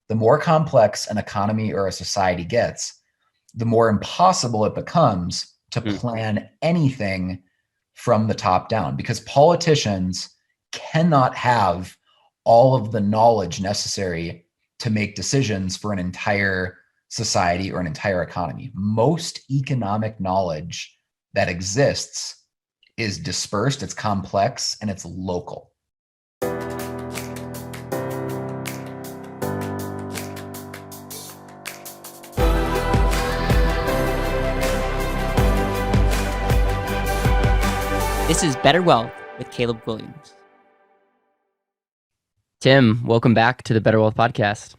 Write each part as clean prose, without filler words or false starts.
the more complex an economy or a society gets, the more impossible it becomes to plan anything from the top down, because politicians cannot have all of the knowledge necessary to make decisions for an entire society or an entire economy. Most economic knowledge that exists is dispersed, it's complex, and it's local. This is BetterWealth with Caleb Williams. Tim, welcome back to the BetterWealth podcast.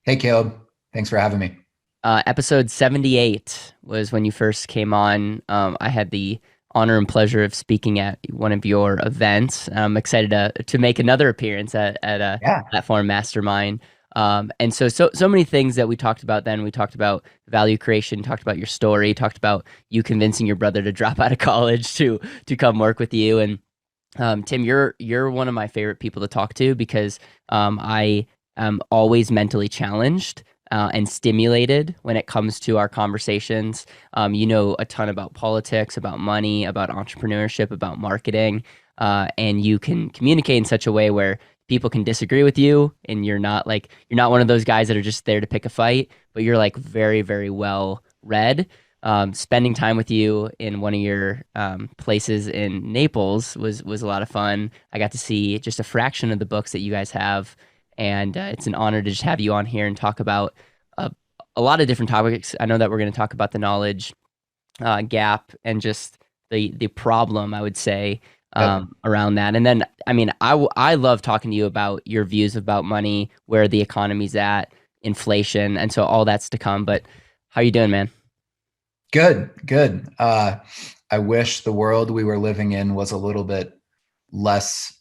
Hey, Caleb. Thanks for having me. Episode 78 was when you first came on. I had the honor and pleasure of speaking at one of your events. I'm excited to make another appearance at a platform mastermind. And so many things that we talked about then. We talked about value creation, talked about your story, talked about you convincing your brother to drop out of college to come work with you. And Tim, you're one of my favorite people to talk to because I am always mentally challenged and stimulated when it comes to our conversations. You know a ton about politics, about money, about entrepreneurship, about marketing, and you can communicate in such a way where people can disagree with you, and you're not one of those guys that are just there to pick a fight, but you're like very, very well read. Spending time with you in one of your places in Naples was a lot of fun. I got to see just a fraction of the books that you guys have, and it's an honor to just have you on here and talk about a lot of different topics. I know that we're going to talk about the knowledge gap and just the problem, I would say, around that. And then, I mean, I love talking to you about your views about money, where the economy's at, inflation, and so all that's to come. But how you doing, man? Good. I wish the world we were living in was a little bit less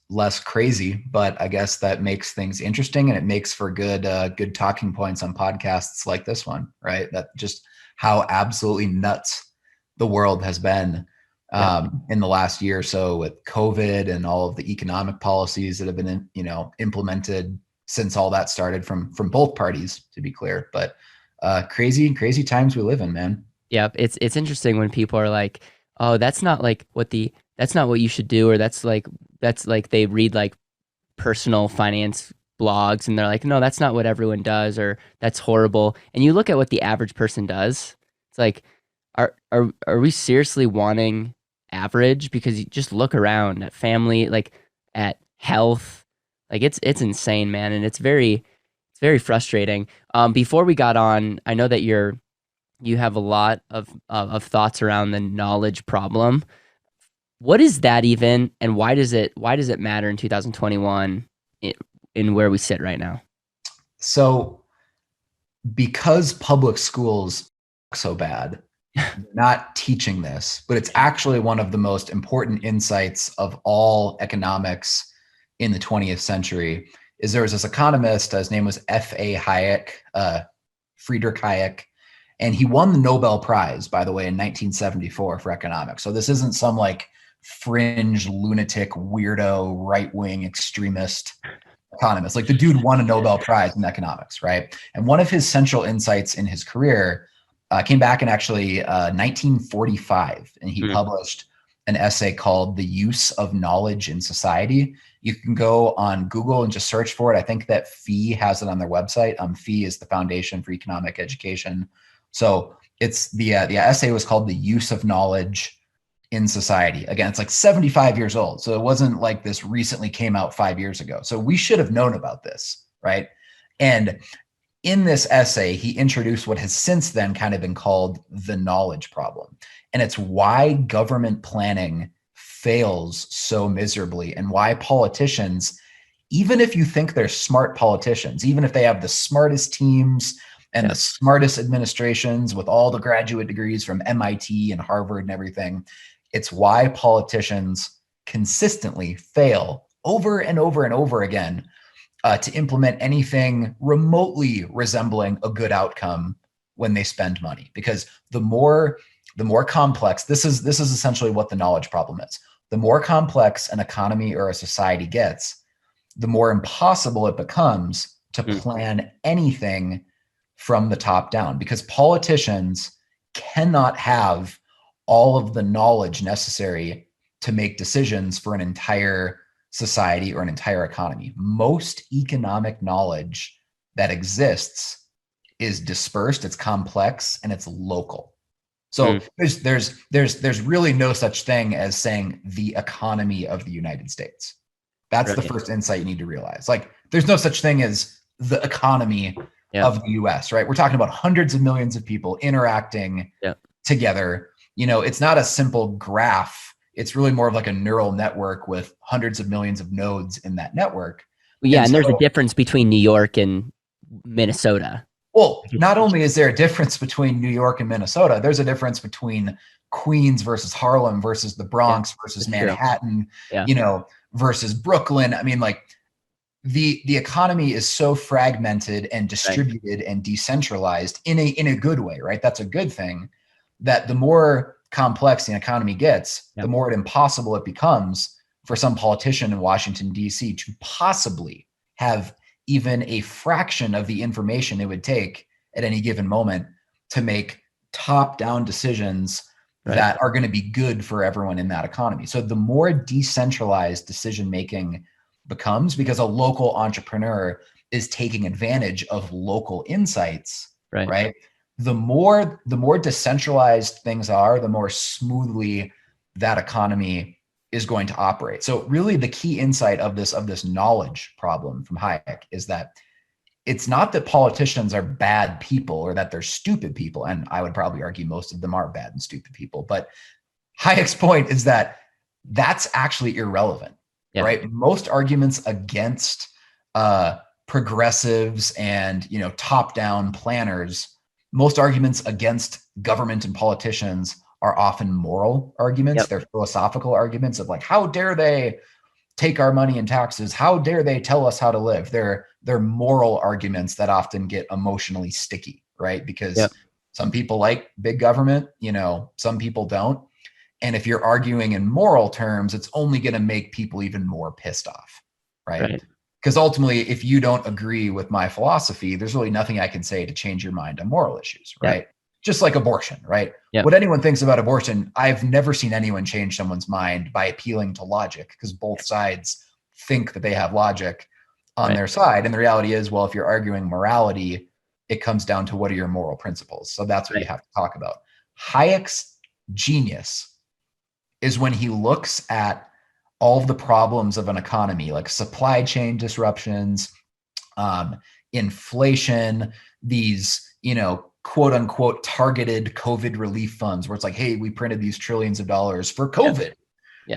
crazy, but I guess that makes things interesting, and it makes for good talking points on podcasts like this one, right? That just how absolutely nuts the world has been in the last year or so with COVID and all of the economic policies that have been implemented since all that started from both parties, to be clear. But crazy times we live in, man. Yeah, it's interesting when people are like, "Oh, that's not what you should do," or that's like they read like personal finance blogs and they're like, "No, that's not what everyone does," or "That's horrible." And you look at what the average person does. It's like, are we seriously wanting average? Because you just look around at family, like at health, like it's insane, man, and it's very frustrating. Before we got on, I know that you have a lot of thoughts around the knowledge problem. What is that even, and why does it matter in 2021 in where we sit right now? So, because public schools are so bad, not teaching this, but it's actually one of the most important insights of all economics in the 20th century. Is there was this economist, his name was F.A. Hayek, Friedrich Hayek. And he won the Nobel Prize, by the way, in 1974 for economics. So this isn't some like fringe, lunatic, weirdo, right-wing extremist economist. Like the dude won a Nobel Prize in economics, right? And one of his central insights in his career came back in actually 1945. And he published an essay called The Use of Knowledge in Society. You can go on Google and just search for it. I think that FEE has it on their website. FEE is the Foundation for Economic Education. So it's the essay was called The Use of Knowledge in Society. Again, it's like 75 years old. So it wasn't like this recently came out 5 years ago. So we should have known about this, right? And in this essay, he introduced what has since then kind of been called the knowledge problem. And it's why government planning fails so miserably, and why politicians, even if you think they're smart politicians, even if they have the smartest teams and the smartest administrations with all the graduate degrees from MIT and Harvard and everything, it's why politicians consistently fail over and over and over again to implement anything remotely resembling a good outcome when they spend money. Because the more complex, this is essentially what the knowledge problem is. The more complex an economy or a society gets, the more impossible it becomes to plan anything from the top down, because politicians cannot have all of the knowledge necessary to make decisions for an entire society or an entire economy. Most economic knowledge that exists is dispersed, it's complex, and it's local. So there's really no such thing as saying the economy of the United States. That's the first insight you need to realize. Like, there's no such thing as the economy of the US, right? We're talking about hundreds of millions of people interacting together. You know, it's not a simple graph. It's really more of like a neural network with hundreds of millions of nodes in that network. Yeah, and there's a difference between New York and Minnesota. Well, not only is there a difference between New York and Minnesota, there's a difference between Queens versus Harlem versus the Bronx versus Manhattan, you know, versus Brooklyn. I mean, like, the economy is so fragmented and distributed and decentralized in a good way, right? That's a good thing, that the more complex the economy gets, the more impossible it becomes for some politician in Washington, D.C. to possibly have even a fraction of the information it would take at any given moment to make top-down decisions that are going to be good for everyone in that economy. So the more decentralized decision-making becomes, because a local entrepreneur is taking advantage of local insights, right? The more decentralized things are, the more smoothly that economy is going to operate. So really the key insight of this knowledge problem from Hayek is that it's not that politicians are bad people or that they're stupid people. And I would probably argue most of them are bad and stupid people. But Hayek's point is that that's actually irrelevant, right? Most arguments against progressives and, you know, top-down planners, most arguments against government and politicians are often moral arguments. They're philosophical arguments of like, how dare they take our money in taxes? How dare they tell us how to live? They're moral arguments that often get emotionally sticky, right? Because some people like big government, you know, some people don't. And if you're arguing in moral terms, it's only going to make people even more pissed off, right? Because ultimately, if you don't agree with my philosophy, there's really nothing I can say to change your mind on moral issues, right? Just like abortion, right? What anyone thinks about abortion, I've never seen anyone change someone's mind by appealing to logic, because both sides think that they have logic on their side. And the reality is, well, if you're arguing morality, it comes down to what are your moral principles. So that's what you have to talk about. Hayek's genius is when he looks at all of the problems of an economy, like supply chain disruptions, inflation, these, you know, quote unquote targeted COVID relief funds, where it's like, hey, we printed these trillions of dollars for COVID,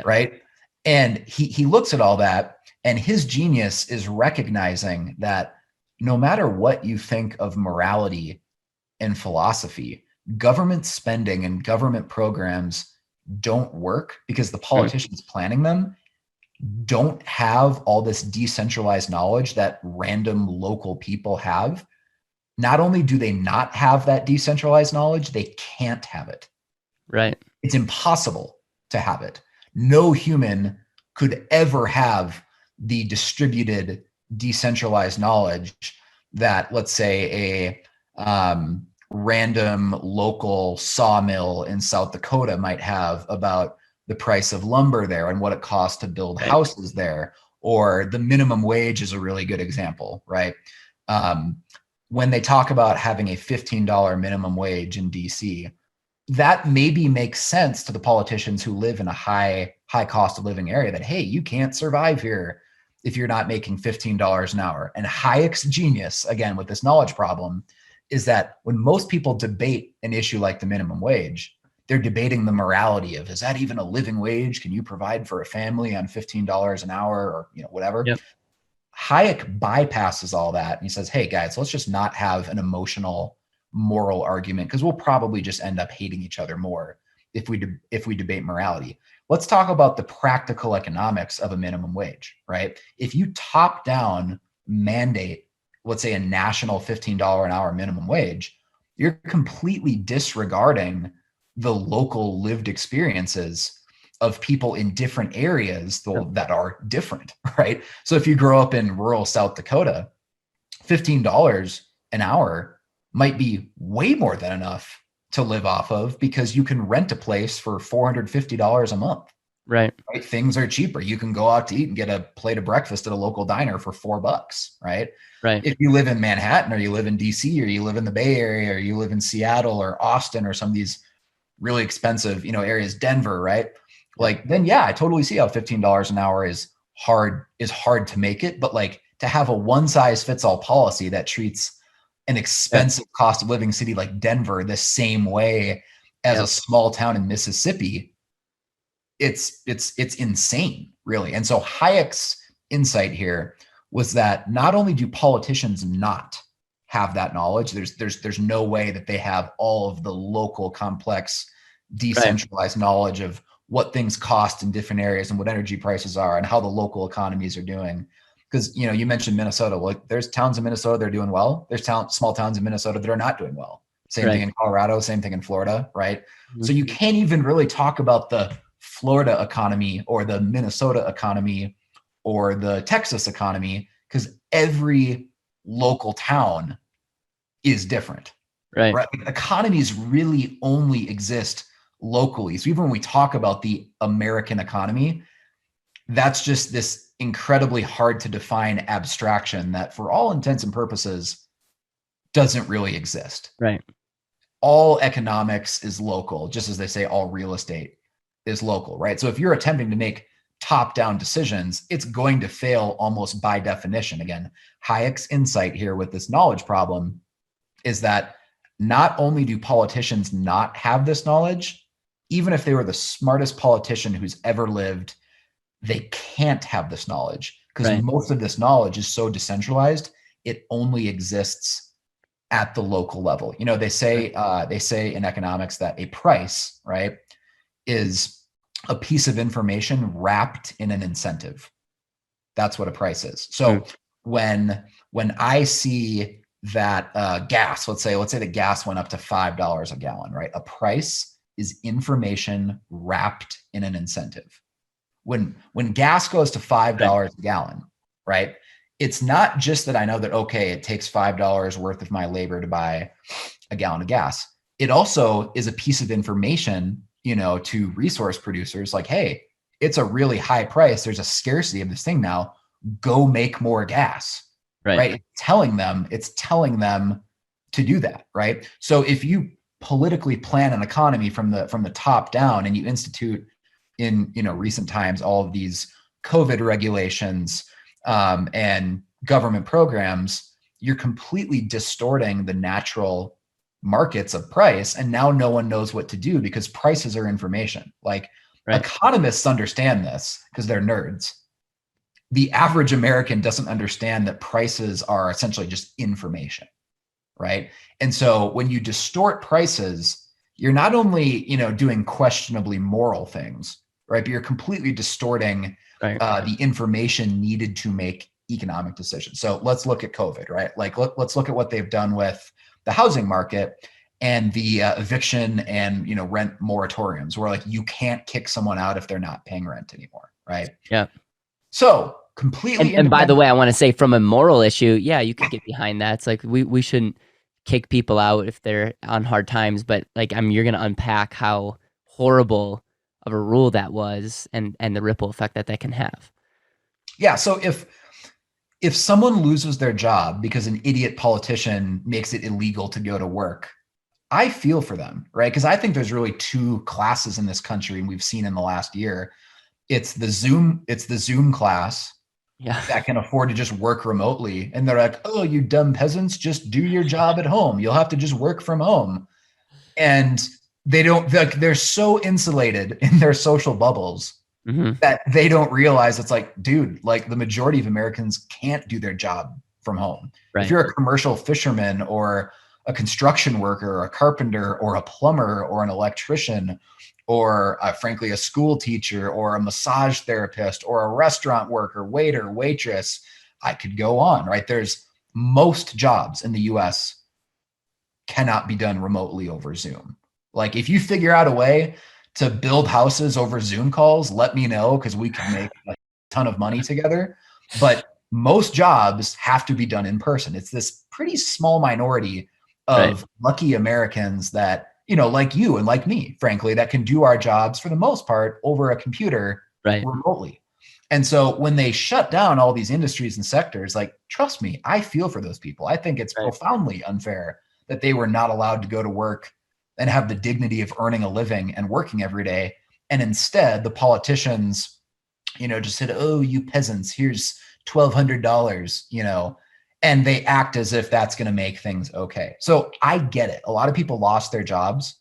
right? And he looks at all that, and his genius is recognizing that no matter what you think of morality and philosophy, government spending and government programs don't work because the politicians planning them don't have all this decentralized knowledge that random local people have. Not only do they not have that decentralized knowledge, they can't have it. It's impossible to have it. No human could ever have the distributed, decentralized knowledge that, let's say, a random local sawmill in South Dakota might have about the price of lumber there and what it costs to build houses there. Or the minimum wage is a really good example, right? When they talk about having a $15 minimum wage in DC, that maybe makes sense to the politicians who live in a high cost of living area, that, hey, you can't survive here if you're not making $15 an hour. And Hayek's genius, again, with this knowledge problem, is that when most people debate an issue like the minimum wage, they're debating the morality of, is that even a living wage? Can you provide for a family on $15 an hour, or, you know, whatever? Hayek bypasses all that and he says, hey guys, let's just not have an emotional moral argument, because we'll probably just end up hating each other more if we debate morality. Let's talk about the practical economics of a minimum wage, right? If you top down mandate, let's say, a national $15 an hour minimum wage, you're completely disregarding the local lived experiences of people in different areas that are different, right? So if you grow up in rural South Dakota, $15 an hour might be way more than enough to live off of, because you can rent a place for $450 a month. Right. Things are cheaper. You can go out to eat and get a plate of breakfast at a local diner for $4, right? Right. If you live in Manhattan, or you live in DC, or you live in the Bay Area, or you live in Seattle or Austin, or some of these really expensive, areas, Denver, right? Like, then yeah, I totally see how $15 an hour is hard to make it. But like, to have a one size fits all policy that treats an expensive cost of living city like Denver the same way as a small town in Mississippi, it's insane, really. And so Hayek's insight here was that not only do politicians not have that knowledge, there's no way that they have all of the local, complex, decentralized knowledge of what things cost in different areas and what energy prices are and how the local economies are doing. Because you mentioned Minnesota. Well, there's towns in Minnesota that are doing well. There's small towns in Minnesota that are not doing well. Same thing in Colorado, same thing in Florida, right? Mm-hmm. So you can't even really talk about the Florida economy or the Minnesota economy or the Texas economy, because every local town is different. Right? Economies really only exist locally. So even when we talk about the American economy, that's just this incredibly hard to define abstraction that, for all intents and purposes, doesn't really exist. Right. All economics is local, just as they say all real estate is local, right? So if you're attempting to make top-down decisions, it's going to fail almost by definition. Again, Hayek's insight here with this knowledge problem is that not only do politicians not have this knowledge, even if they were the smartest politician who's ever lived, they can't have this knowledge, because most of this knowledge is so decentralized, it only exists at the local level. They say in economics that a price, right, is a piece of information wrapped in an incentive. That's what a price is. So when I see that gas, let's say the gas went up to $5 a gallon, right? A price is information wrapped in an incentive. When gas goes to $5 a gallon, right? It's not just that I know that, okay, it takes $5 worth of my labor to buy a gallon of gas. It also is a piece of information, to resource producers, like, hey, it's a really high price. There's a scarcity of this thing now. Go make more gas, right? It's telling them to do that, right? So if you politically plan an economy from the top down, and you institute in recent times all of these COVID regulations and government programs, you're completely distorting the natural markets of price. And now no one knows what to do, because prices are information. Like, economists understand this because they're nerds. The average American doesn't understand that prices are essentially just information, right? And so when you distort prices, you're not only, doing questionably moral things, right? But you're completely distorting the information needed to make economic decisions. So let's look at COVID, right? Like, let's look at what they've done with the housing market and the eviction and, rent moratoriums, where like you can't kick someone out if they're not paying rent anymore, right? Yeah. So completely. And by the way, I want to say, from a moral issue, yeah, you could get behind that. It's like we shouldn't kick people out if they're on hard times, but like, you're going to unpack how horrible of a rule that was, and the ripple effect that can have. Yeah. So if someone loses their job because an idiot politician makes it illegal to go to work, I feel for them, right? Because I think there's really two classes in this country, and we've seen in the last year. It's the Zoom class that can afford to just work remotely. And they're like, oh, you dumb peasants, just do your job at home. You'll have to just work from home. And they're so insulated in their social bubbles that they don't realize it's like, dude, like the majority of Americans can't do their job from home. Right. If you're a commercial fisherman or a construction worker or a carpenter or a plumber or an electrician or frankly, a school teacher or a massage therapist or a restaurant worker, waiter, waitress, I could go on, right? There's most jobs in the US cannot be done remotely over Zoom. Like, if you figure out a way to build houses over Zoom calls, let me know, because we can make a ton of money together. But most jobs have to be done in person. It's this pretty small minority of lucky Americans that, like you and like me, frankly, that can do our jobs for the most part over a computer remotely. And so when they shut down all these industries and sectors, like, trust me, I feel for those people. I think it's profoundly unfair that they were not allowed to go to work and have the dignity of earning a living and working every day. And instead, the politicians, just said, oh, you peasants, here's $1,200, and they act as if that's going to make things okay. So I get it. A lot of people lost their jobs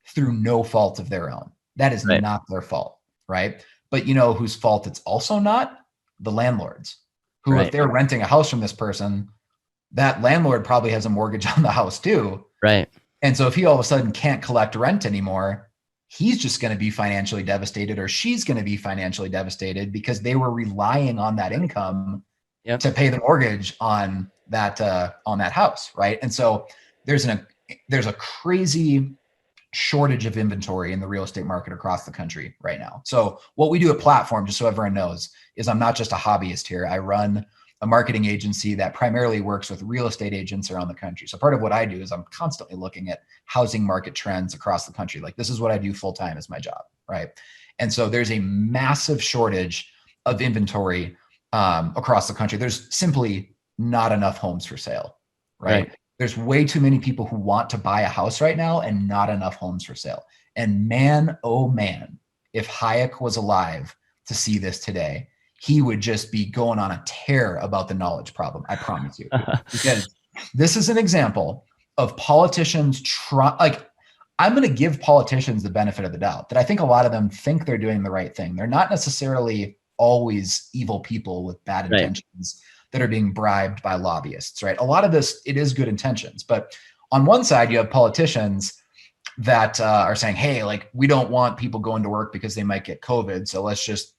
through no fault of their own. That is not their fault, right? But whose fault it's also not? The landlords, who if they're renting a house from this person, that landlord probably has a mortgage on the house too. Right. And so if he all of a sudden can't collect rent anymore, he's just going to be financially devastated, or she's going to be financially devastated because they were relying on that income to pay the mortgage on that house, right? And so there's a crazy shortage of inventory in the real estate market across the country right now. So what we do at Platform, just so everyone knows, is I'm not just a hobbyist here. I run a marketing agency that primarily works with real estate agents around the country. So part of what I do is I'm constantly looking at housing market trends across the country. Like, this is what I do full time as my job, right? And so there's a massive shortage of inventory across the country. There's simply not enough homes for sale, right? There's way too many people who want to buy a house right now and not enough homes for sale. And man, oh man, if Hayek was alive to see this today, he would just be going on a tear about the knowledge problem. I promise you. Because this is an example of politicians I'm going to give politicians the benefit of the doubt that I think a lot of them think they're doing the right thing. They're not necessarily always evil people with bad intentions that are being bribed by lobbyists, right? A lot of this, it is good intentions. But on one side, you have politicians that are saying, hey, like, we don't want people going to work because they might get COVID. So let's just,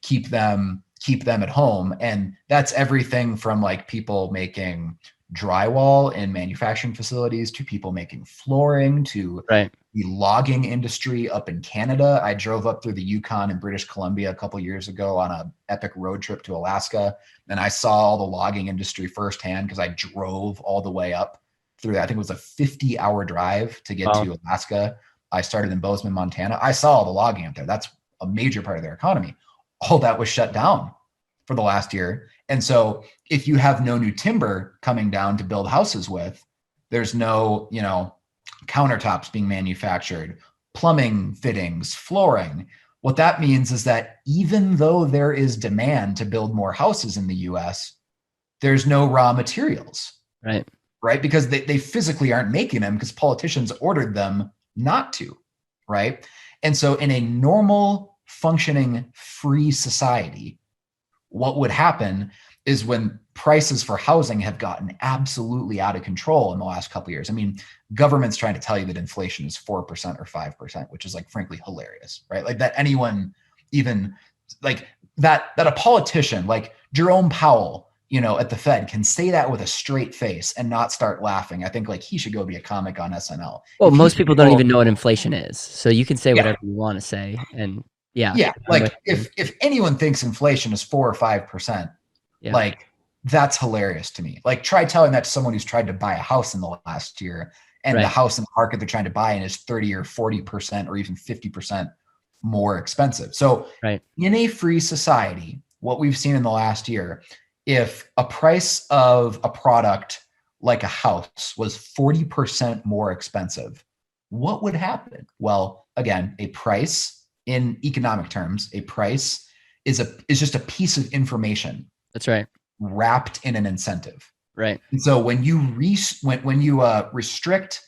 keep them at home. And that's everything from like people making drywall in manufacturing facilities to people making flooring to the logging industry up in Canada. I drove up through the Yukon in British Columbia a couple of years ago on an epic road trip to Alaska. And I saw all the logging industry firsthand because I drove all the way up through that. I think it was a 50-hour drive to get to Alaska. I started in Bozeman, Montana. I saw all the logging up there. That's a major part of their economy. All that was shut down for the last year. And so if you have no new timber coming down to build houses with, there's no, countertops being manufactured, plumbing fittings, flooring. What that means is that even though there is demand to build more houses in the US, there's no raw materials. Right? Because they physically aren't making them because politicians ordered them not to. Right? And so in a normal functioning free society, what would happen is when prices for housing have gotten absolutely out of control in the last couple of years. I mean, government's trying to tell you that inflation is 4% or 5%, which is like, frankly, hilarious, right? Like that anyone even like that a politician like Jerome Powell, at the Fed can say that with a straight face and not start laughing. I think like he should go be a comic on SNL. Well, most people don't even know what inflation is. So you can say whatever you want to say. And like if anyone thinks inflation is 4 or 5%, like that's hilarious to me. Like try telling that to someone who's tried to buy a house in the last year and the house in the market they're trying to buy in is 30 or 40% or even 50% more expensive. So in a free society, what we've seen in the last year, if a price of a product like a house was 40% more expensive, what would happen? Well, again, a price in economic terms, a price is just a piece of information. That's right. Wrapped in an incentive. Right. And so when you restrict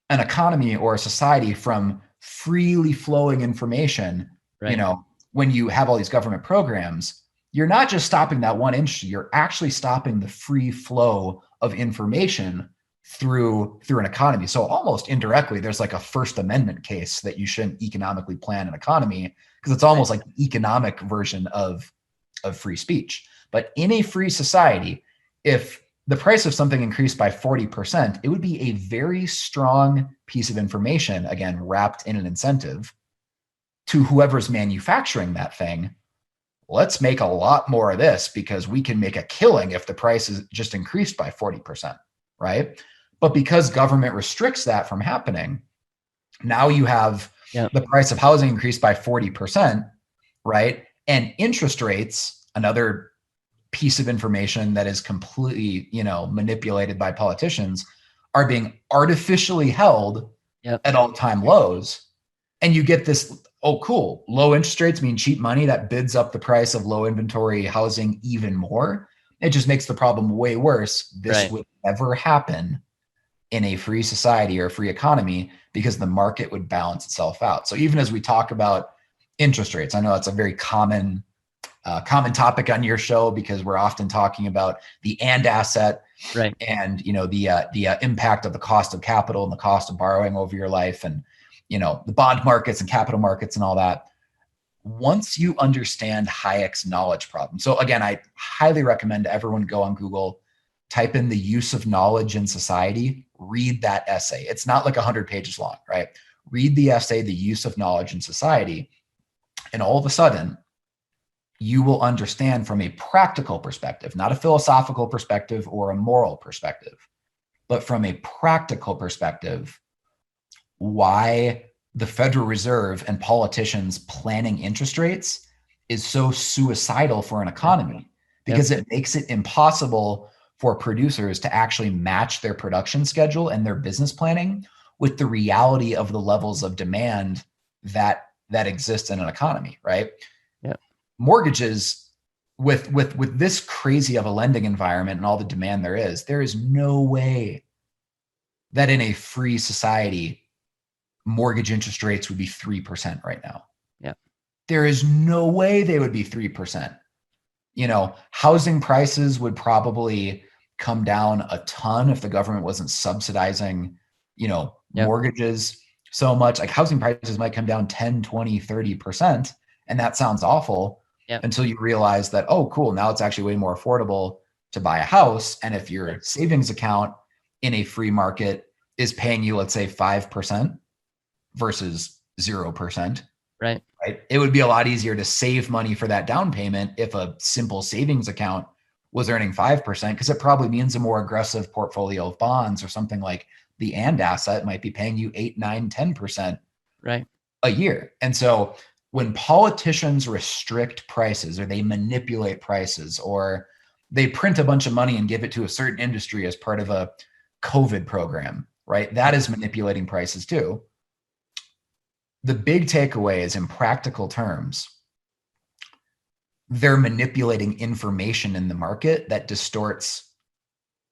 an economy or a society from freely flowing information, when you have all these government programs, you're not just stopping that one industry, you're actually stopping the free flow of information through an economy. So almost indirectly, there's like a First Amendment case that you shouldn't economically plan an economy because it's almost like the economic version of free speech. But in a free society, if the price of something increased by 40%, it would be a very strong piece of information, again, wrapped in an incentive to whoever's manufacturing that thing. let's make a lot more of this because we can make a killing if the price is just increased by 40%, right? But because government restricts that from happening, now you have the price of housing increased by 40%, right? And interest rates, another piece of information that is completely, manipulated by politicians, are being artificially held at all-time lows. And you get this, oh, cool, low interest rates mean cheap money that bids up the price of low inventory housing even more. It just makes the problem way worse. This would never happen in a free society or a free economy because the market would balance itself out. So even as we talk about interest rates, I know it's a very common topic on your show because we're often talking about the and asset, and the impact of the cost of capital and the cost of borrowing over your life, and the bond markets and capital markets and all that. Once you understand Hayek's knowledge problem, so again, I highly recommend everyone go on Google, type in the use of knowledge in society, read that essay. It's not like 100 pages long, right? Read the essay, the use of knowledge in society, and all of a sudden, you will understand from a practical perspective, not a philosophical perspective or a moral perspective, but from a practical perspective, why the Federal Reserve and politicians planning interest rates is so suicidal for an economy, because it makes it impossible for producers to actually match their production schedule and their business planning with the reality of the levels of demand that exist in an economy, right? Mortgages, with this crazy of a lending environment and all the demand there is no way that in a free society, mortgage interest rates would be 3% right now. There is no way they would be 3%. Housing prices would probably come down a ton if the government wasn't subsidizing, mortgages so much. Like housing prices might come down 10, 20, 30%. And that sounds awful until you realize that, oh, cool, now it's actually way more affordable to buy a house. And if your savings account in a free market is paying you, let's say 5% versus 0%, right? It would be a lot easier to save money for that down payment if a simple savings account was earning 5%, because it probably means a more aggressive portfolio of bonds or something like the and asset might be paying you 8, 9, 10% a year. And so when politicians restrict prices or they manipulate prices or they print a bunch of money and give it to a certain industry as part of a COVID program, right? That is manipulating prices too. The big takeaway is, in practical terms, they're manipulating information in the market that distorts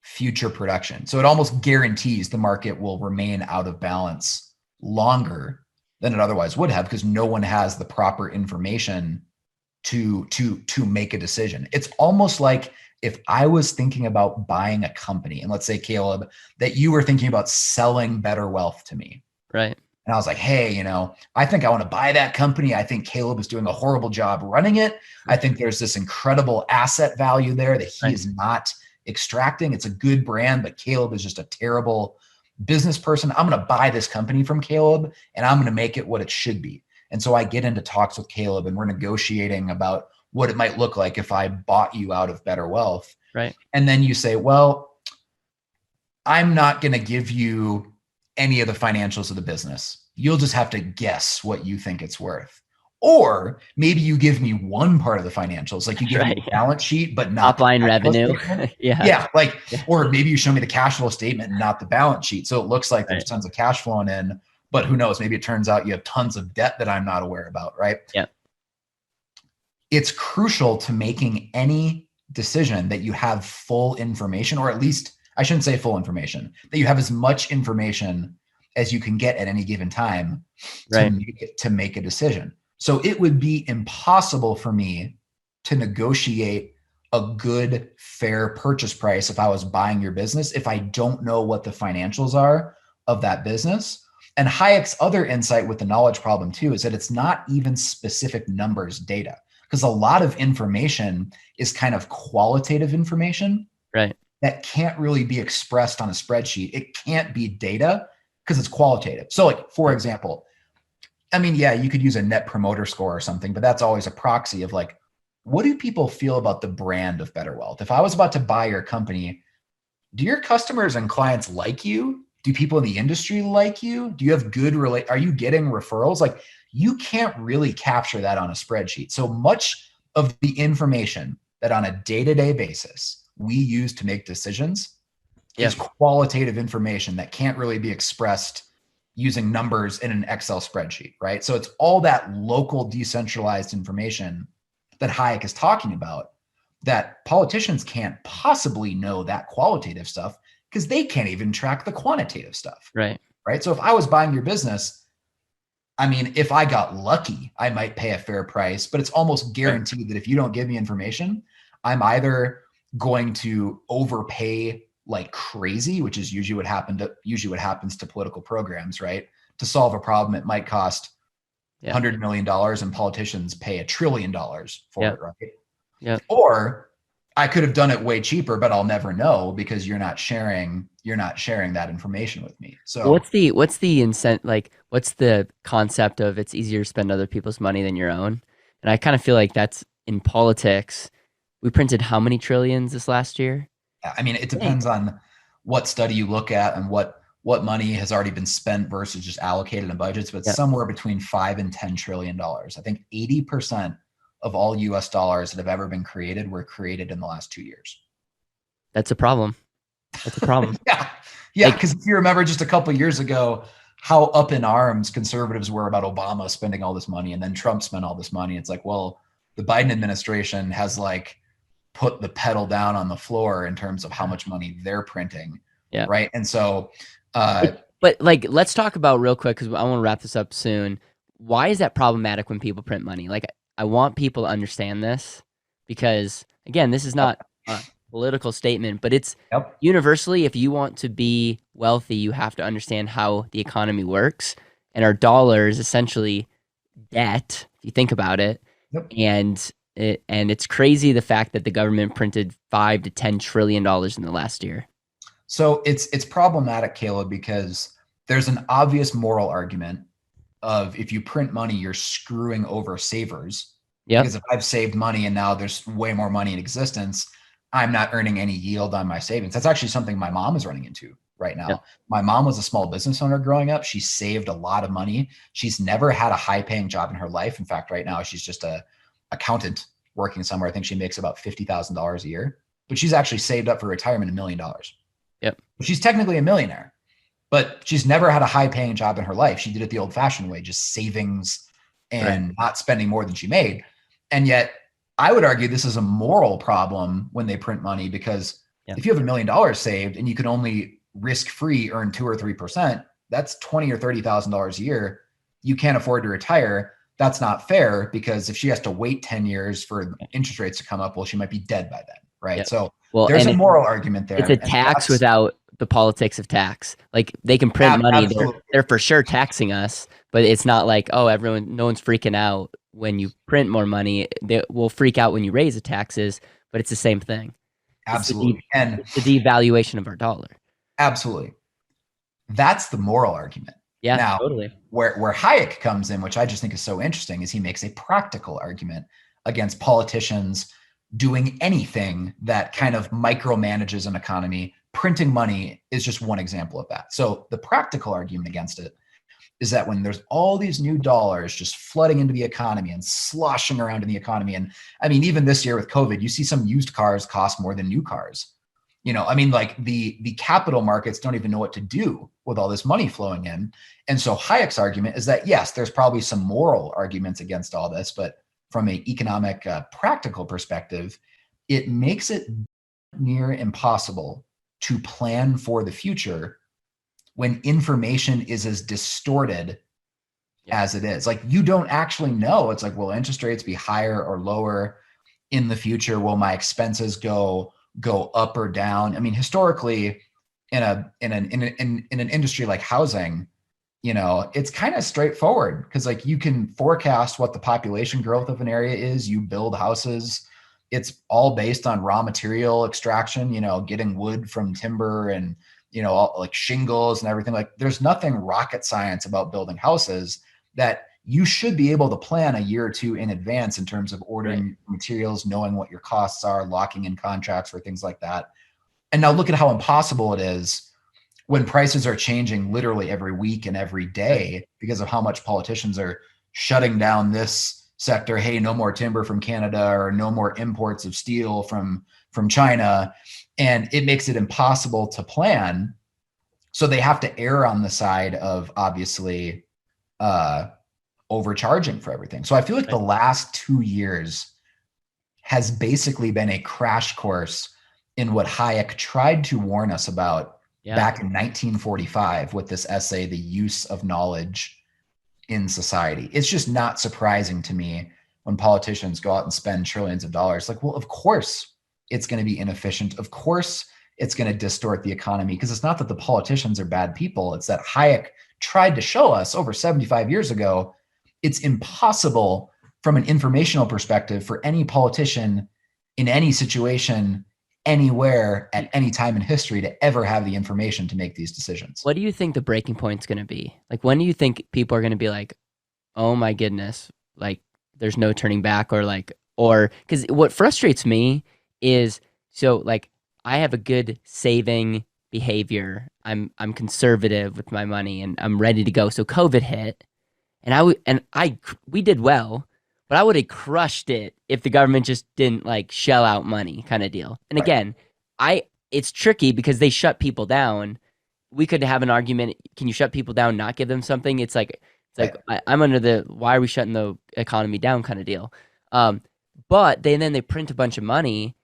future production. So it almost guarantees the market will remain out of balance longer than it otherwise would have, because no one has the proper information to make a decision. It's almost like if I was thinking about buying a company, and let's say, Caleb, that you were thinking about selling BetterWealth to me. And I was like, hey, I think I want to buy that company. I think Caleb is doing a horrible job running it. I think there's this incredible asset value there that he is not extracting. It's a good brand, but Caleb is just a terrible business person. I'm going to buy this company from Caleb and I'm going to make it what it should be. And so I get into talks with Caleb and we're negotiating about what it might look like if I bought you out of BetterWealth. And then you say, well, I'm not going to give you any of the financials of the business. You'll just have to guess what you think it's worth. Or maybe you give me one part of the financials, like you give me the balance sheet, but not top line revenue. Or maybe you show me the cash flow statement and not the balance sheet. So it looks like there's tons of cash flowing in, but who knows? Maybe it turns out you have tons of debt that I'm not aware about, right? It's crucial to making any decision that you have full information, or at least I shouldn't say full information, that you have as much information as you can get at any given time to make a decision. So it would be impossible for me to negotiate a good, fair purchase price if I was buying your business if I don't know what the financials are of that business. And Hayek's other insight with the knowledge problem too is that it's not even specific numbers data, because a lot of information is kind of qualitative information that can't really be expressed on a spreadsheet. It can't be data because it's qualitative. So like, for example, I mean, yeah, you could use a net promoter score or something, but that's always a proxy of like, what do people feel about the brand of BetterWealth? If I was about to buy your company, do your customers and clients like you? Do people in the industry like you? Do you have good are you getting referrals? Like, you can't really capture that on a spreadsheet. So much of the information that on a day-to-day basis we use to make decisions is qualitative information that can't really be expressed using numbers in an Excel spreadsheet, right? So it's all that local decentralized information that Hayek is talking about, that politicians can't possibly know that qualitative stuff because they can't even track the quantitative stuff. Right. So if I was buying your business, I mean, if I got lucky, I might pay a fair price, but it's almost guaranteed that if you don't give me information, I'm either going to overpay like crazy, which is usually what happens to political programs, right? To solve a problem, it might cost $100 million and politicians pay $1 trillion for it, right? Yeah. Or I could have done it way cheaper, but I'll never know because you're not sharing that information with me. So what's the incentive? Like, what's the concept of it's easier to spend other people's money than your own? And I kind of feel like that's in politics. We printed how many trillions this last year? I mean, it depends on what study you look at and what money has already been spent versus just allocated in budgets, but somewhere between $5 and $10 trillion. I think 80% of all US dollars that have ever been created were created in the last 2 years. That's a problem. Yeah. Because if you remember just a couple of years ago, how up in arms conservatives were about Obama spending all this money and then Trump spent all this money. It's like, well, the Biden administration has like put the pedal down on the floor in terms of how much money they're printing. Yeah. Right. And so, but like, let's talk about real quick, because I want to wrap this up soon. Why is that problematic when people print money? Like, I want people to understand this because, again, this is not a political statement, but it's universally, if you want to be wealthy, you have to understand how the economy works. And our dollar is essentially debt, if you think about it. And it's crazy the fact that the government printed $5 to $10 trillion in the last year. So it's problematic, Caleb, because there's an obvious moral argument of if you print money, you're screwing over savers. Because if I've saved money and now there's way more money in existence, I'm not earning any yield on my savings. That's actually something my mom is running into right now. My mom was a small business owner growing up. She saved a lot of money. She's never had a high paying job in her life. In fact, right now she's just a accountant working somewhere. I think she makes about $50,000 a year, but she's actually saved up for retirement $1 million. She's technically a millionaire, but she's never had a high paying job in her life. She did it the old fashioned way, just savings and not spending more than she made. And yet I would argue this is a moral problem when they print money, because if you have $1 million saved and you can only risk-free earn 2 or 3%, that's $20,000 or $30,000 a year. You can't afford to retire. That's not fair, because if she has to wait 10 years for interest rates to come up, well, she might be dead by then, right? So there's a moral argument there. It's a tax without the politics of tax. Like, they can print money, they're for sure taxing us, but it's not like, oh, no one's freaking out when you print more money. They will freak out when you raise the taxes, but it's the same thing. Absolutely. It's the devaluation of our dollar. Absolutely. That's the moral argument. Yeah, now, totally. Where Hayek comes in, which I just think is so interesting, is he makes a practical argument against politicians doing anything that kind of micromanages an economy. Printing money is just one example of that. So the practical argument against it is that when there's all these new dollars just flooding into the economy and sloshing around in the economy, and I mean, even this year with COVID, you see some used cars cost more than new cars. I mean, like the capital markets don't even know what to do with all this money flowing in. And so Hayek's argument is that, yes, there's probably some moral arguments against all this, but from an economic practical perspective, it makes it near impossible to plan for the future when information is as distorted as it is. Like, you don't actually know. It's like, will interest rates be higher or lower in the future? Will my expenses go up or down? I mean, historically, in an industry like housing, it's kind of straightforward, because like you can forecast what the population growth of an area is. You build houses. It's all based on raw material extraction, getting wood from timber and, all, like shingles and everything. Like, there's nothing rocket science about building houses. That you should be able to plan a year or two in advance in terms of ordering materials, knowing what your costs are, locking in contracts for things like that. And now look at how impossible it is when prices are changing literally every week and every day because of how much politicians are shutting down this sector. Hey, no more timber from Canada, or no more imports of steel from China. And it makes it impossible to plan. So they have to err on the side of obviously overcharging for everything. So I feel like the last 2 years has basically been a crash course in what Hayek tried to warn us about back in 1945 with this essay, The Use of Knowledge in Society. It's just not surprising to me when politicians go out and spend trillions of dollars. Like, well, of course it's going to be inefficient. Of course it's going to distort the economy, because it's not that the politicians are bad people. It's that Hayek tried to show us over 75 years ago, it's impossible from an informational perspective for any politician in any situation, anywhere, at any time in history to ever have the information to make these decisions. What do you think the breaking point's going to be? Like, when do you think people are going to be like, oh my goodness, like there's no turning back, or because what frustrates me is, so like I have a good saving behavior. I'm conservative with my money and I'm ready to go. So COVID hit and we did well, but I would have crushed it if the government just didn't like shell out money, kind of deal. And again, it's tricky because they shut people down. We could have an argument. Can you shut people down, not give them something? It's like I'm under the why are we shutting the economy down kind of deal. But then they print a bunch of money,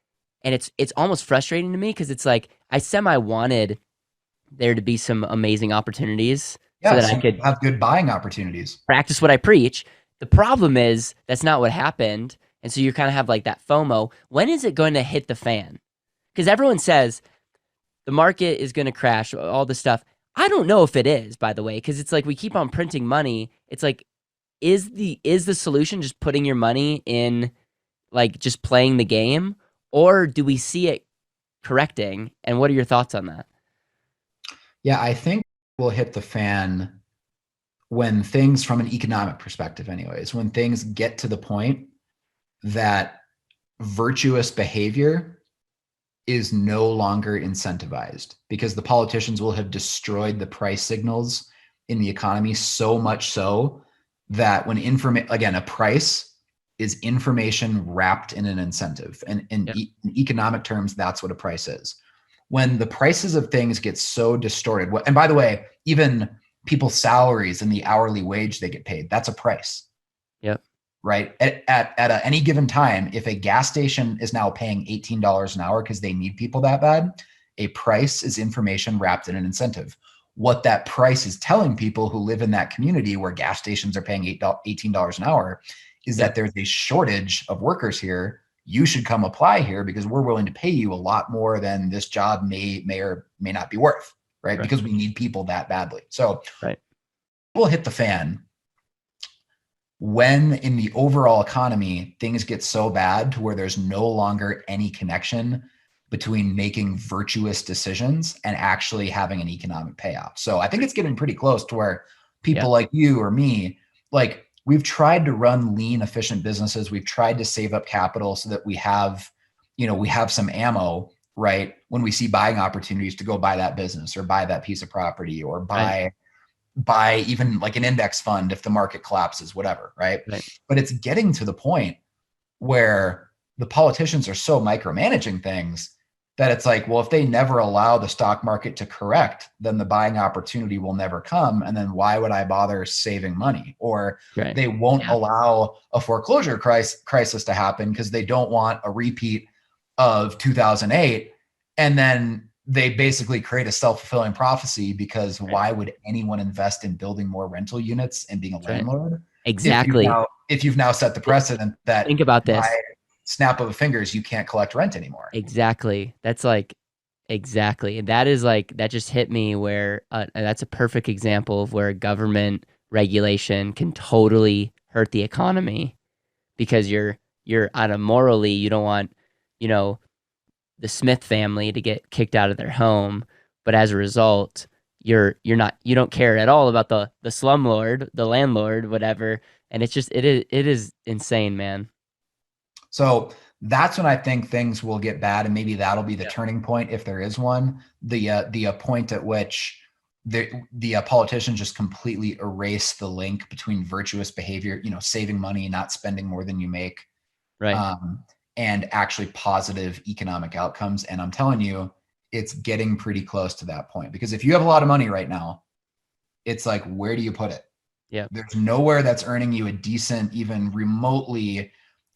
and it's almost frustrating to me because it's like I semi wanted there to be some amazing opportunities so that I could have good buying opportunities, practice what I preach. The problem is that's not what happened. And so you kind of have like that FOMO. When is it going to hit the fan? Because everyone says the market is going to crash, all this stuff. I don't know if it is, by the way, because it's like we keep on printing money. It's like, is the solution just putting your money in, like just playing the game, or do we see it correcting? And what are your thoughts on that? Yeah, I think we'll hit the fan when things, from an economic perspective anyways, when things get to the point that virtuous behavior is no longer incentivized, because the politicians will have destroyed the price signals in the economy so much so that when again, a price is information wrapped in an incentive. And in economic terms, that's what a price is. When the prices of things get so distorted, and by the way, even people's salaries and the hourly wage they get paid, that's a price. Yep. Right? At any given time, if a gas station is now paying $18 an hour because they need people that bad, a price is information wrapped in an incentive. What that price is telling people who live in that community where gas stations are paying $18 an hour is that there's a shortage of workers here. You should come apply here because we're willing to pay you a lot more than this job may or may not be worth, right? Because we need people that badly. So we'll hit the fan when in the overall economy, things get so bad to where there's no longer any connection between making virtuous decisions and actually having an economic payoff. So I think it's getting pretty close to where people like you or me, like we've tried to run lean, efficient businesses. We've tried to save up capital so that we have some ammo, right? When we see buying opportunities to go buy that business or buy that piece of property or buy even like an index fund if the market collapses, whatever, right? But it's getting to the point where the politicians are so micromanaging things that it's like, well, if they never allow the stock market to correct, then the buying opportunity will never come. And then why would I bother saving money? Or they won't allow a foreclosure crisis to happen because they don't want a repeat of 2008. And then they basically create a self-fulfilling prophecy because why would anyone invest in building more rental units and being a landlord? Exactly. If you've now set the precedent that think about this, by snap of the fingers, you can't collect rent anymore. Exactly. That's like, exactly. And that is like, that just hit me where that's a perfect example of where government regulation can totally hurt the economy because you're out of morally, you don't want, the Smith family to get kicked out of their home. But as a result, you don't care at all about the slumlord, the landlord, whatever. And it's just it is insane, man. So that's when I think things will get bad, and maybe that'll be the Yeah. turning point if there is one. The point at which the politicians just completely erase the link between virtuous behavior, saving money, not spending more than you make, Right. and actually positive economic outcomes. And I'm telling you, it's getting pretty close to that point, because if you have a lot of money right now, it's like, where do you put it? Yeah. There's nowhere that's earning you a decent, even remotely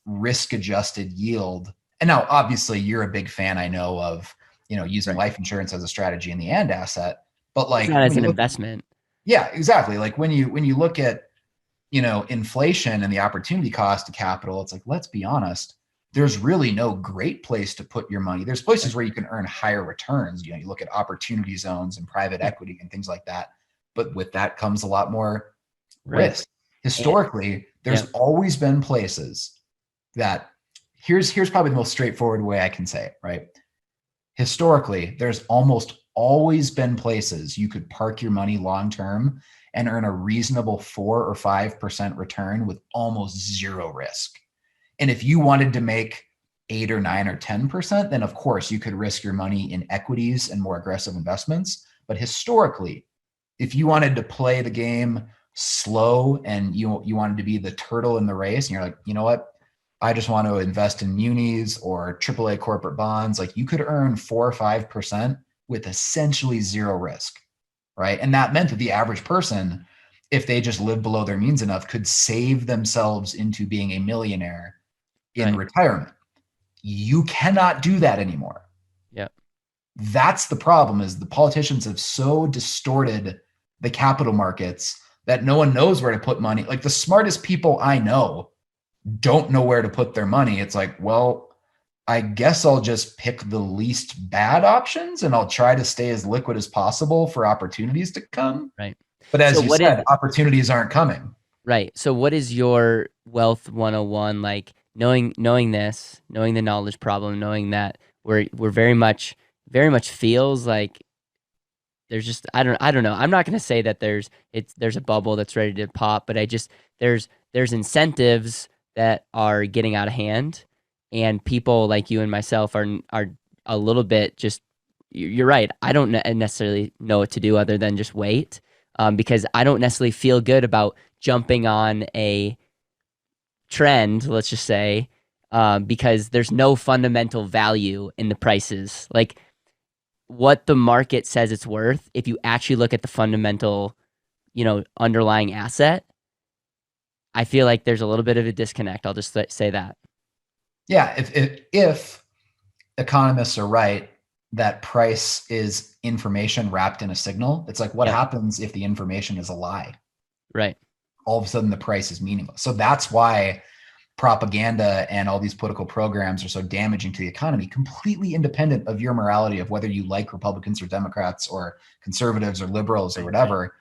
risk adjusted yield. And now obviously you're a big fan, I know, of, using Right. life insurance as a strategy in the and asset, but It's like not when as you an look, investment. yeah, exactly. Like when you look at, inflation and the opportunity cost of capital, it's like, let's be honest, there's really no great place to put your money. There's places Right. where you can earn higher returns. You look at opportunity zones and private Yeah. equity and things like that. But with that comes a lot more Right. risk. And Historically, yeah. there's always been places that here's probably the most straightforward way I can say it, right? Historically, there's almost always been places you could park your money long term and earn a reasonable 4 or 5% return with almost zero risk. And if you wanted to make 8 or 9 or 10%, then of course you could risk your money in equities and more aggressive investments. But historically, if you wanted to play the game slow and you wanted to be the turtle in the race, and you're like, you know what? I just want to invest in munis or AAA corporate bonds. Like, you could earn 4 or 5% with essentially zero risk, right? And that meant that the average person, if they just lived below their means enough, could save themselves into being a millionaire in Right. retirement. You cannot do that anymore. Yeah. That's the problem, is the politicians have so distorted the capital markets that no one knows where to put money. Like, the smartest people I know don't know where to put their money. It's like, well, I guess I'll just pick the least bad options and I'll try to stay as liquid as possible for opportunities to come. Right. But So as you what is said, opportunities aren't coming. right? So what is your wealth 101, like, knowing this, knowing the knowledge problem, knowing that we're very much feels like there's just I don't know. I'm not going to say that there's a bubble that's ready to pop, but I just there's incentives that are getting out of hand, and people like you and myself are a little bit just you're right. I don't necessarily know what to do other than just wait, because I don't necessarily feel good about jumping on a trend, let's just say, because there's no fundamental value in the prices. Like, what the market says it's worth, if you actually look at the fundamental, underlying asset, I feel like there's a little bit of a disconnect. I'll just say that. Yeah, if economists are right that price is information wrapped in a signal, it's like, what Yep. happens if the information is a lie? Right. All of a sudden the price is meaningless. So that's why propaganda and all these political programs are so damaging to the economy, completely independent of your morality of whether you like Republicans or Democrats or conservatives or liberals or Right. whatever.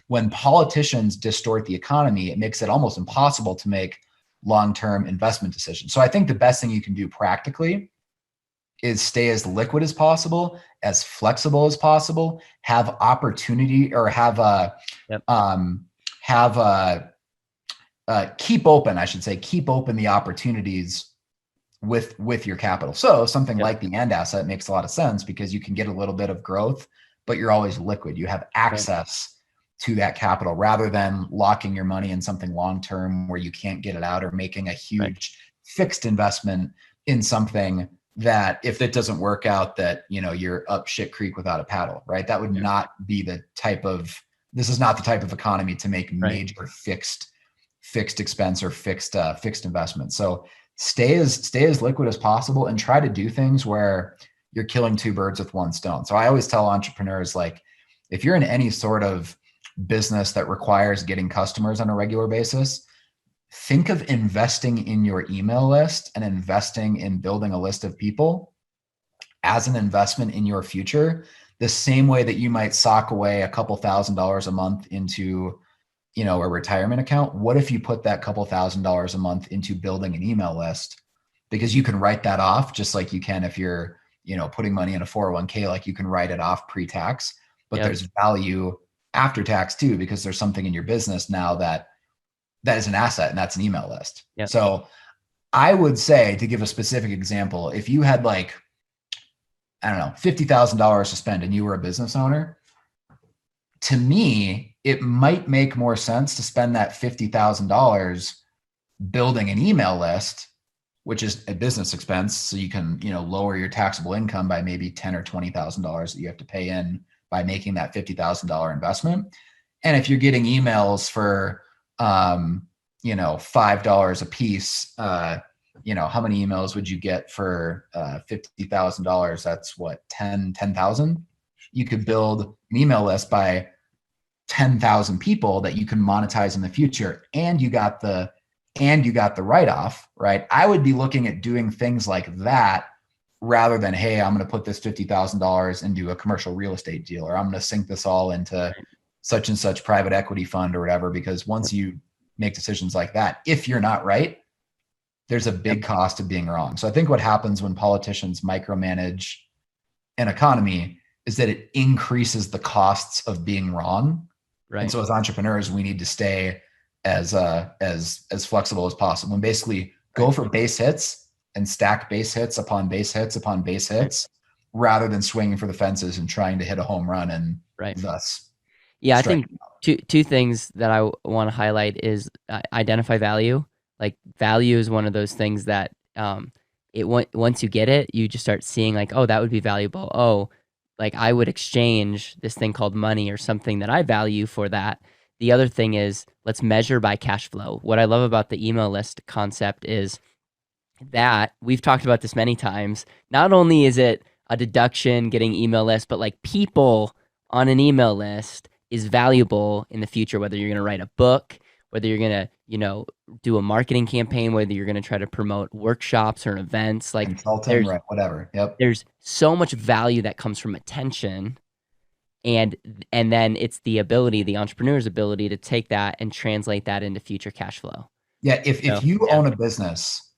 When politicians distort the economy, it makes it almost impossible to make long-term investment decisions. So I think the best thing you can do practically is stay as liquid as possible, as flexible as possible, have opportunity, or have a Yep. have a keep open, I should say, keep open the opportunities with your capital. So something Yep. like the and asset makes a lot of sense because you can get a little bit of growth, but you're always liquid. You have Right. access to that capital rather than locking your money in something long term where you can't get it out, or making a Right. huge fixed investment in something that, if it doesn't work out, that you're up shit creek without a paddle, right? That would Yeah. not be this is not the type of economy to make Right. major fixed expense or fixed investment. So stay as liquid as possible and try to do things where you're killing two birds with one stone. So I always tell entrepreneurs, like, if you're in any sort of business that requires getting customers on a regular basis, think of investing in your email list and investing in building a list of people as an investment in your future, the same way that you might sock away a couple $1,000s a month into a retirement account. What if you put that couple $1,000s a month into building an email list? Because you can write that off just like you can if you're, putting money in a 401k, like you can write it off pre-tax. but there's value after tax too, because there's something in your business now that is an asset, and that's an email list. So I would say, to give a specific example, if you had like, I don't know, $50,000 to spend and you were a business owner, to me, it might make more sense to spend that $50,000 building an email list, which is a business expense. So you can, lower your taxable income by maybe $10,000 or $20,000 that you have to pay in by making that $50,000 investment. And if you're getting emails for, $5 a piece, how many emails would you get for $50,000? That's what, 10,000? You could build an email list by 10,000 people that you can monetize in the future. And you got the write-off, right? I would be looking at doing things like that rather than, hey, I'm going to put this $50,000 into a commercial real estate deal, or I'm going to sink this all into such and such private equity fund or whatever. Because once you make decisions like that, if you're not right, there's a big cost of being wrong. So I think what happens when politicians micromanage an economy is that it increases the costs of being wrong. Right. And so as entrepreneurs, we need to stay as flexible as possible and basically go for base hits and stack base hits upon base hits upon base hits, rather than swinging for the fences and trying to hit a home run and thus. Yeah, I think two things that I want to highlight is identify value. Like, value is one of those things that once you get it, you just start seeing like, oh, that would be valuable. Oh, like I would exchange this thing called money or something that I value for that. The other thing is, let's measure by cash flow. What I love about the email list concept is that we've talked about this many times. Not only is it a deduction getting email list, but like people on an email list is valuable in the future, whether you're going to write a book, whether you're going to, do a marketing campaign, whether you're going to try to promote workshops or events, like consulting, right, whatever. Yep. There's so much value that comes from attention. And then it's the entrepreneur's ability to take that and translate that into future cash flow. Yeah. If you own a business,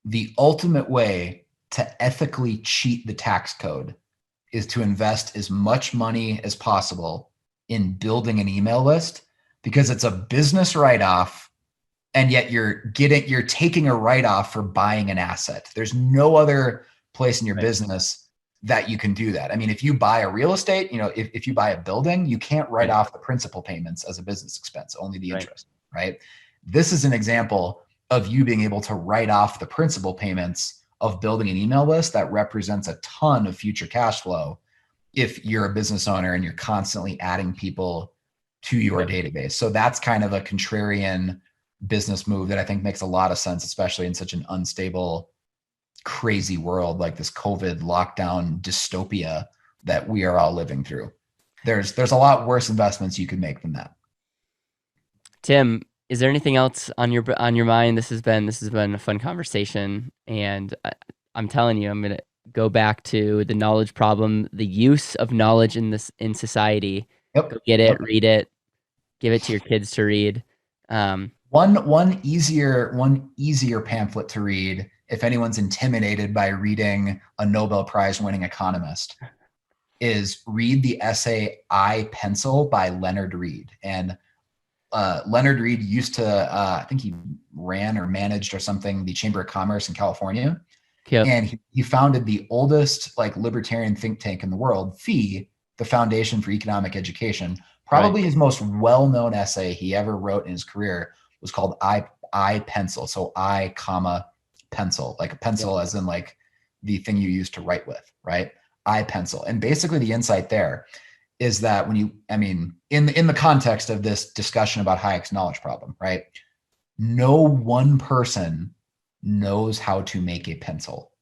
the ultimate way to ethically cheat the tax code is to invest as much money as possible in building an email list, because it's a business write-off, and yet you're taking a write-off for buying an asset. There's no other place in your business that you can do that. I mean, if you buy a real estate, if you buy a building, you can't write off the principal payments as a business expense, only the interest, right? This is an example of you being able to write off the principal payments of building an email list that represents a ton of future cash flow if you're a business owner and you're constantly adding people to your database. So that's kind of a contrarian business move that I think makes a lot of sense, especially in such an unstable, crazy world like this COVID lockdown dystopia that we are all living through. There's a lot worse investments you could make than that. Tim, is there anything else on your mind? This has been a fun conversation, and I'm telling you, I'm gonna go back to the knowledge problem, the use of knowledge in society. Yep. Go get it, read it, give it to your kids to read. One easier pamphlet to read if anyone's intimidated by reading a Nobel Prize winning economist is read the essay I Pencil by Leonard Read. And Leonard Read used to, I think he ran or managed or something, the Chamber of Commerce in California. Yep. And he founded the oldest libertarian think tank in the world, FEE, the Foundation for Economic Education. Probably his most well-known essay he ever wrote in his career was called I Pencil. So I, pencil, like a pencil as in like the thing you use to write with, right? I Pencil. And basically the insight there is that in the context of this discussion about Hayek's knowledge problem, right? No one person knows how to make a pencil.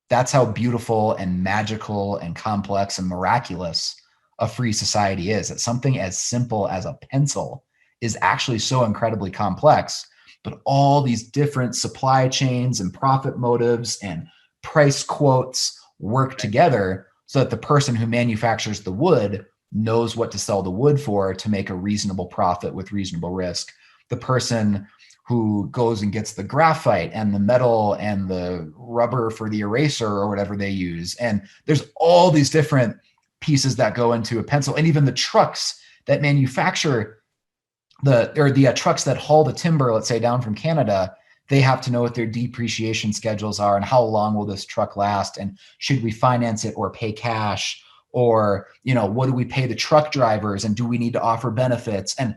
That's how beautiful and magical and complex and miraculous a free society is. That something as simple as a pencil is actually so incredibly complex, but all these different supply chains and profit motives and price quotes work together so that the person who manufactures the wood knows what to sell the wood for to make a reasonable profit with reasonable risk. The person who goes and gets the graphite and the metal and the rubber for the eraser or whatever they use. And there's all these different pieces that go into a pencil, and even the trucks that manufacture the trucks that haul the timber, let's say down from Canada, they have to know what their depreciation schedules are and how long will this truck last, and should we finance it or pay cash, or, what do we pay the truck drivers, and do we need to offer benefits? And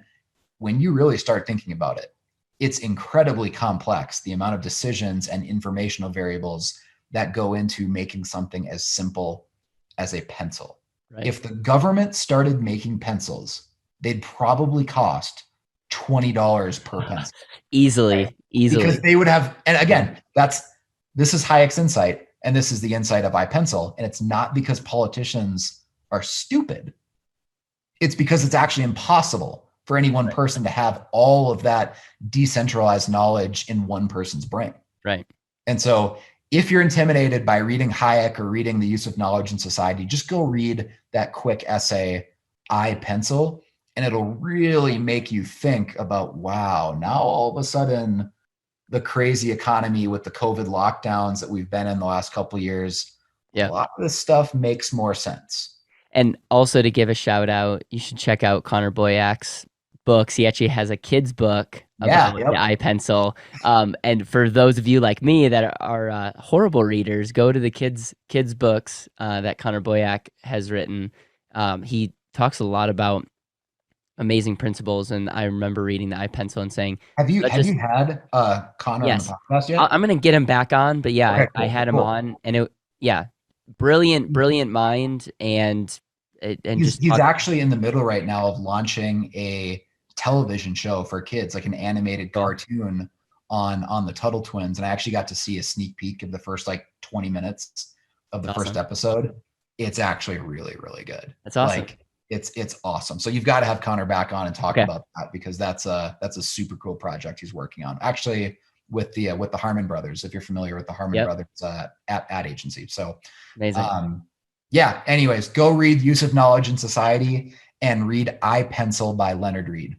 when you really start thinking about it, it's incredibly complex, the amount of decisions and informational variables that go into making something as simple as a pencil. Right. If the government started making pencils, they'd probably cost $20 per pencil. Easily. Because they would have, and again, this is Hayek's insight, and this is the insight of iPencil. And it's not because politicians are stupid. It's because it's actually impossible for any one person to have all of that decentralized knowledge in one person's brain. Right. And so if you're intimidated by reading Hayek or reading The Use of Knowledge in Society, just go read that quick essay, iPencil, and it'll really make you think about, wow, now all of a sudden the crazy economy with the COVID lockdowns that we've been in the last couple of years, a lot of this stuff makes more sense. And also, to give a shout out, you should check out Connor Boyak's books. He actually has a kid's book about the iPencil. And for those of you like me that are horrible readers, go to the kids books that Connor Boyak has written. He talks a lot about amazing principles, and I remember reading the iPencil and saying, have you had Connor on the podcast yet? I'm gonna get him back on, but cool, I had him on, and brilliant mind, and he's actually in the middle right now of launching a television show for kids, like an animated cartoon on the Tuttle Twins, and I actually got to see a sneak peek of the first 20 minutes of the first episode. It's actually really, really good. That's awesome. It's awesome. So you've got to have Connor back on and talk about that, because that's a super cool project he's working on, actually, with the Harmon brothers, if you're familiar with the Harmon brothers ad agency. So amazing. Anyways, go read Use of Knowledge in Society and read iPencil by Leonard Read.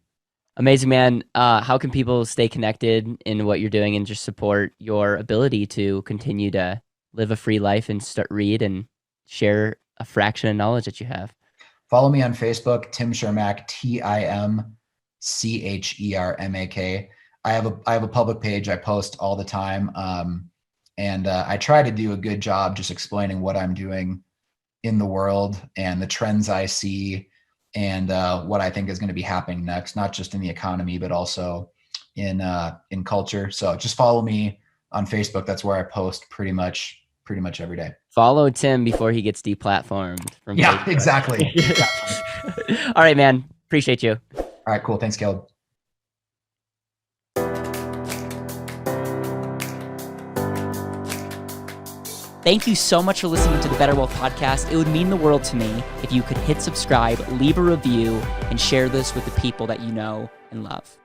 Amazing, man. How can people stay connected in what you're doing and just support your ability to continue to live a free life and read and share a fraction of knowledge that you have? Follow me on Facebook, Tim Chermak, TimChermak. I have a public page I post all the time, and I try to do a good job just explaining what I'm doing in the world and the trends I see, and what I think is going to be happening next, not just in the economy, but also in culture. So just follow me on Facebook. That's where I post pretty much every day. Follow Tim before he gets deplatformed from Facebook. Exactly. All right, man. Appreciate you. All right, cool. Thanks, Caleb. Thank you so much for listening to the BetterWealth podcast. It would mean the world to me if you could hit subscribe, leave a review, and share this with the people that you know and love.